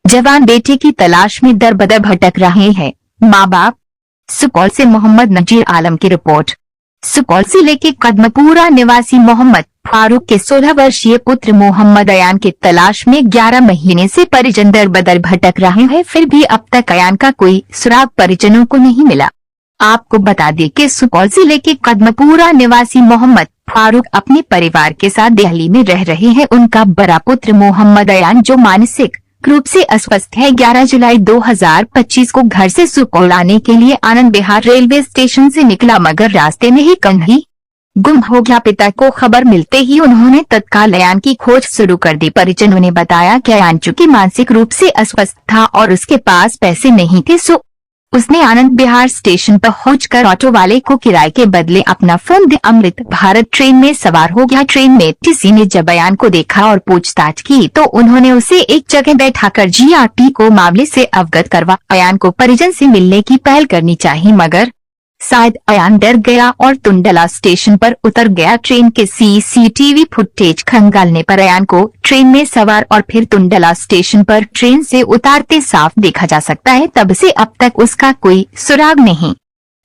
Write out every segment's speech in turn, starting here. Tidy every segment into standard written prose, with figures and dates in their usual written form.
जवान बेटे की तलाश में दर-बदर भटक रहे हैं माँ बाप। सुपौल से मोहम्मद नजीर आलम की रिपोर्ट। सुपौल जिले के कदमपुरा निवासी मोहम्मद फारूक के 16 वर्षीय पुत्र मोहम्मद अयान की तलाश में 11 महीने से परिजन दर-बदर भटक रहे हैं, फिर भी अब तक अयान का कोई सुराग परिजनों को नहीं मिला। आपको बता दें कि सुपौल जिले के कदमपुरा निवासी मोहम्मद फारूक अपने परिवार के साथ दिल्ली में रह रहे हैं। उनका बड़ा पुत्र मोहम्मद अयान, जो मानसिक रूप से अस्वस्थ है, 11 जुलाई 2025 को घर से सुपौल आने के लिए आनंद विहार रेलवे स्टेशन से निकला, मगर रास्ते में ही कहीं गुम हो गया। पिता को खबर मिलते ही उन्होंने तत्काल अयान की खोज शुरू कर दी। परिजनों ने बताया कि अयान चूंकि मानसिक रूप से अस्वस्थ था और उसके पास पैसे नहीं थे, सो उसने आनंद विहार स्टेशन पर पहुंचकर ऑटो वाले को किराए के बदले अपना फोन दे अमृत भारत ट्रेन में सवार हो गया। ट्रेन में टीसी ने जब अयान को देखा और पूछताछ की तो उन्होंने उसे एक जगह बैठाकर जीआरपी को मामले से अवगत करवा। अयान को परिजन से मिलने की पहल करनी चाहिए, मगर शायद अयान डर गया और टुंडला स्टेशन पर उतर गया। ट्रेन के सीसीटीवी फुटेज खंगालने पर अयान को ट्रेन में सवार और फिर टुंडला स्टेशन पर ट्रेन से उतारते साफ देखा जा सकता है। तब से अब तक उसका कोई सुराग नहीं।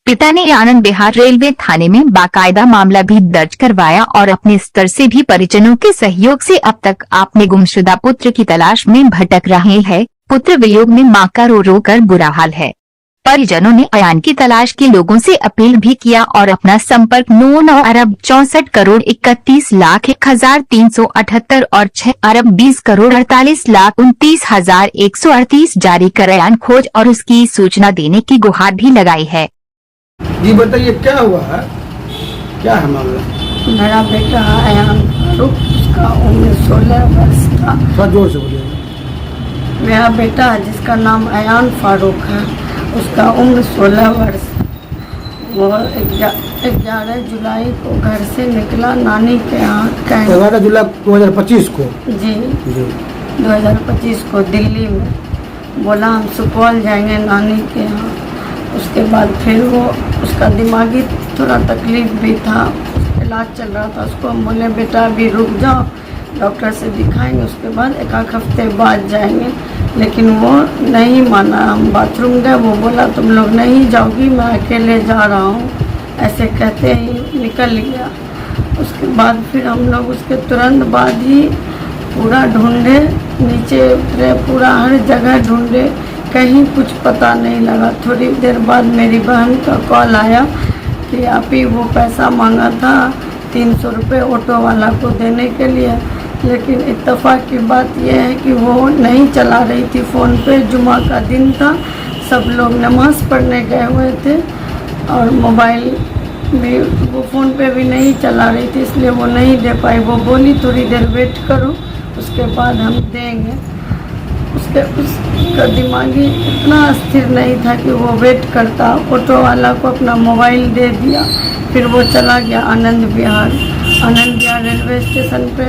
पिता ने आनंद विहार रेलवे थाने में बाकायदा मामला भी दर्ज करवाया और अपने स्तर से भी परिजनों के सहयोग से अब तक अपने गुमशुदा पुत्र की तलाश में भटक रहे हैं। पुत्र वियोग में मां का रो रो कर बुरा हाल है। परिजनों ने अयान की तलाश के लोगों से अपील भी किया और अपना संपर्क 9 अरब 64 करोड़ 31 लाख 1,378 और 6 अरब 20 करोड़ 48 लाख 29,138 जारी कर अयान खोज और उसकी सूचना देने की गुहार भी लगाई है। जी बताइए, क्या हुआ है, क्या है मामला? मेरा बेटा अयान फारूक, उसका उम्र 16 वर्ष था। थोड़ा जोर से बोलिए। मेरा बेटा जिसका नाम अयान फारूक है, उसका उम्र 16 वर्ष। वो 11 जुलाई को घर से निकला नानी के यहाँ। 11 जुलाई 2025 को? जी 2025 को दिल्ली में बोला हम सुपौल जाएंगे नानी के यहाँ। उसके बाद फिर वो उसका दिमागी थोड़ा तकलीफ भी था, इलाज चल रहा था। उसको हम बोले बेटा अभी रुक जाओ, डॉक्टर से दिखाएंगे, उसके बाद एक हफ्ते बाद जाएंगे। लेकिन वो नहीं माना। हम बाथरूम गए, वो बोला तुम लोग नहीं जाओगी, मैं अकेले जा रहा हूँ, ऐसे कहते ही निकल गया। उसके बाद फिर हम लोग उसके तुरंत बाद ही पूरा ढूंढे, नीचे उतरे, पूरा हर जगह ढूंढे, कहीं कुछ पता नहीं लगा। थोड़ी देर बाद मेरी बहन का कॉल आया कि आप ही वो पैसा मांगा था 300 रुपये ऑटो वाला को देने के लिए, लेकिन इत्तेफाक की बात यह है कि वो नहीं चला रही थी फ़ोन पे। जुमा का दिन था, सब लोग नमाज़ पढ़ने गए हुए थे और मोबाइल में वो फ़ोन पे भी नहीं चला रही थी, इसलिए वो नहीं दे पाई। वो बोली थोड़ी देर वेट करो, उसके बाद हम देंगे। उसका दिमागी इतना अस्थिर नहीं था कि वो वेट करता। ऑटो वाला को अपना मोबाइल दे दिया, फिर वो चला गया आनंद विहार। आनंद विहार रेलवे स्टेशन पे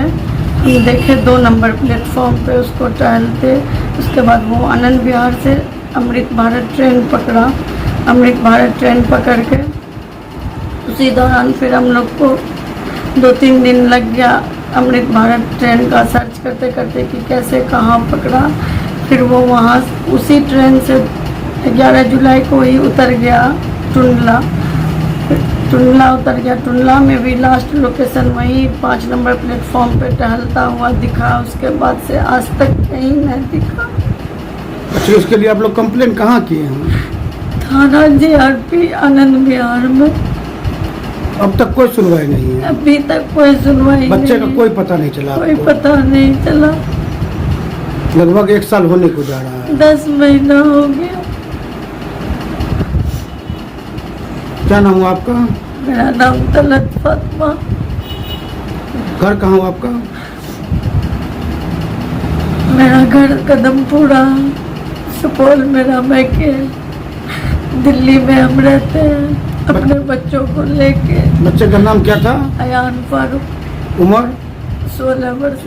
हम देखे 2 नंबर प्लेटफॉर्म पे उसको टहलते। उसके बाद वो आनंद विहार से अमृत भारत ट्रेन पकड़ा। अमृत भारत ट्रेन पकड़ के उसी दौरान फिर हम लोग को 2-3 दिन लग गया अमृत भारत ट्रेन का सर्च करते करते कि कैसे कहाँ पकड़ा। फिर वो वहाँ उसी ट्रेन से 11 जुलाई को ही उतर गया टुंडला। टुंडला उतर गया। टुंडला में भी लास्ट लोकेशन वहीं 5 नंबर प्लेटफॉर्म पे टहलता हुआ दिखा। उसके बाद से आज तक कहीं नहीं दिखा। अच्छा, उसके लिए आप लोग कंप्लेन कहाँ किए हैं? थाना जीआरपी आनंद विहार में। अब तक कोई सुनवाई नहीं है? अभी तक कोई सुनवाई। बच्चे का कोई पता नहीं चला? कोई पता नहीं चला। लगभग 1 साल होने को जा रहा है। 10 महीना हो गया। क्या नाम हुआ आपका? मेरा नाम तलत फातिमा। घर कहाँ हुआ आपका? मेरा घर कदमपुरा, सुपौल मेरा मैके। दिल्ली में हम रहते हैं अपने बच्चों को लेके। बच्चे का नाम क्या था? अयान फारूक। उम्र? 16 वर्ष।